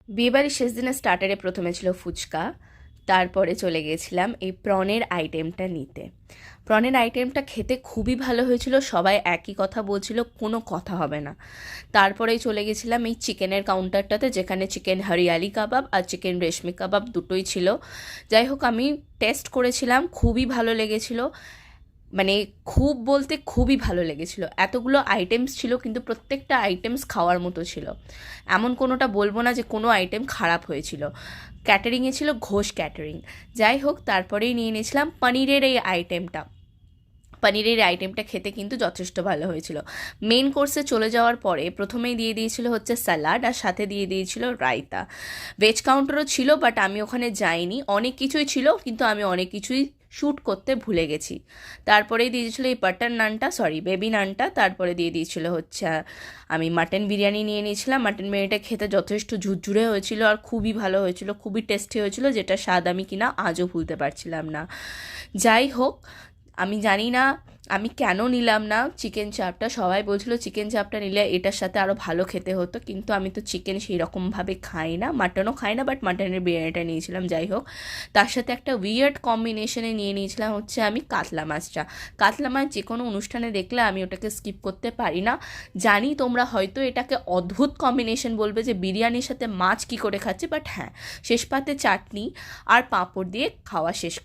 বিয়েবাড়ির শেষ দিনে স্টার্টারে প্রথমে ছিল ফুচকা, তারপরে চলে গেছিলাম এই প্রনের আইটেমটা নিতে। প্রনের আইটেমটা খেতে খুবই ভালো হয়েছিল, সবাই একই কথা বলছিল, কোনো কথা হবে না। তারপরেই চলে গেছিলাম এই চিকেনের কাউন্টারটাতে, যেখানে চিকেন হরিয়ালি কাবাব আর চিকেন রেশমি কাবাব দুটোই ছিল। যাই হোক, আমি টেস্ট করেছিলাম, খুবই ভালো লেগেছিল। মানে খুব বলতে খুবই ভালো লেগেছিল। এতগুলো আইটেমস ছিল, কিন্তু প্রত্যেকটা আইটেমস খাওয়ার মতো ছিল। এমন কোনোটা বলবো না যে কোনো আইটেম খারাপ হয়েছিল। ক্যাটারিংয়ে ছিল ঘোষ ক্যাটারিং। যাই হোক, তারপরেই নিয়ে নিয়েছিলাম পনিরের এই আইটেমটা। পনিরের আইটেমটা খেতে কিন্তু যথেষ্ট ভালো হয়েছিল। মেন কোর্সে চলে যাওয়ার পরে প্রথমেই দিয়ে দিয়েছিল হচ্ছে স্যালাড, আর সাথে দিয়ে দিয়েছিল রায়তা। ভেজ কাউন্টারও ছিল, বাট আমি ওখানে যাইনি। অনেক কিছুই ছিল, কিন্তু আমি অনেক কিছুই শ্যুট করতে ভুলে গেছি। তারপরেই দিয়েছিল এই বাটার নানটা, সরি বেবি নানটা। তারপরে দিয়ে দিয়েছিল হচ্ছে আমি মাটন বিরিয়ানি নিয়ে নিয়েছিলাম। মাটন বিরিয়ানিটা খেতে যথেষ্ট ঝুরঝুরে হয়েছিল আর খুবই ভালো হয়েছিল, খুবই টেস্টি হয়েছিল, যেটা স্বাদ আমি কিনা আজও ভুলতে পারছিলাম না। যাই হোক, আমি জানি না আমি কেন নিলাম না চিকেন চাপটা। সবাই বলছিল চিকেন চাপটা নিলে এটার সাথে আরও ভালো খেতে হতো, কিন্তু আমি তো চিকেন সেই রকমভাবে খাই না, মাটনও খাই না, বাট মাটনের বিরিয়ানিটা নিয়েছিলাম। যাই হোক, তার সাথে একটা উইয়ার্ড কম্বিনেশনে নিয়ে নিয়েছিলাম হচ্ছে আমি কাতলা মাছটা। কাতলা মাছ যে কোনো অনুষ্ঠানে দেখলে আমি ওটাকে স্কিপ করতে পারি না। জানি তোমরা হয়তো এটাকে অদ্ভুত কম্বিনেশন বলবে যে বিরিয়ানির সাথে মাছ কী করে খাচ্ছে, বাট হ্যাঁ, শেষ পাতে চাটনি আর পাঁপড় দিয়ে খাওয়া শেষ